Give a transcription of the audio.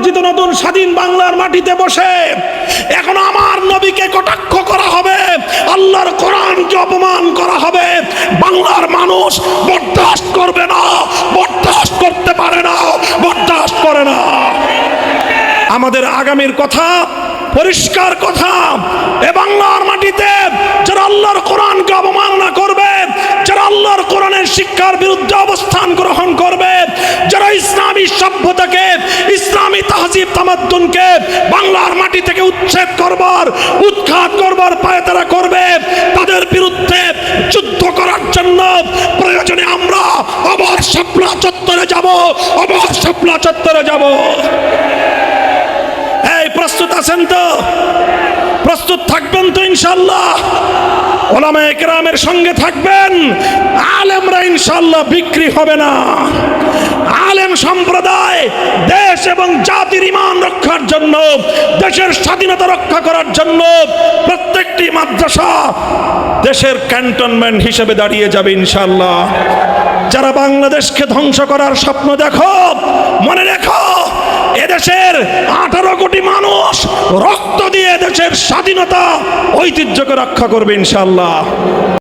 গর্জিত নতুন স্বাধীন বাংলার মাটিতে বসে এখন আমার নবীকে কটাক্ষ করা হবে, আল্লাহর কোরআনকে অপমান করা হবে, বাংলার মানুষ বরদাস্ত করবে না, বরদাস্ত করতে পারে না, বরদাস্ত করে না। আমাদের আগামীর কথা পরিষ্কার কথা, এ বাংলার মাটিতে যারা আল্লাহর কোরআনকে অবমাননা করবে, যারা আল্লাহর কোরআনের শিক্ষার বিরুদ্ধে অবস্থান গ্রহণ করবে, যারা ইসলামী সভ্যতাকে, ইসলামী তাহজিব তামাদ্দুনকে বাংলার মাটি থেকে উচ্ছেদ করবার, উৎখাত করবার পায়তারা করবে, তাদের বিরুদ্ধে যুদ্ধ করার জন্য প্রয়োজনে আমরা আবার শাপলা চত্বরে যাব, আবার শাপলা চত্বরে যাব। প্রস্তুত আছেন তো? প্রস্তুত থাকবেন তো ইনশাআল্লাহ? ওলামায়ে কেরামের সঙ্গে থাকবেন, আলেমরা ইনশাআল্লাহ বিক্রি হবে না। আলেম সম্প্রদায় দেশ এবং জাতির ঈমান রক্ষার জন্য, দেশের স্বাধীনতা রক্ষা করার জন্য প্রত্যেকটি মাদ্রাসা দেশের ক্যান্টনমেন্ট হিসেবে দাঁড়িয়ে যাবে ইনশাআল্লাহ। যারা বাংলাদেশকে ধ্বংস করার স্বপ্ন দেখো, মনে রেখো এদেশের 18 কোটি মানুষ রক্ত দিয়ে দেশের স্বাধীনতা ঐতিহ্যকে রক্ষা করবে ইনশাআল্লাহ।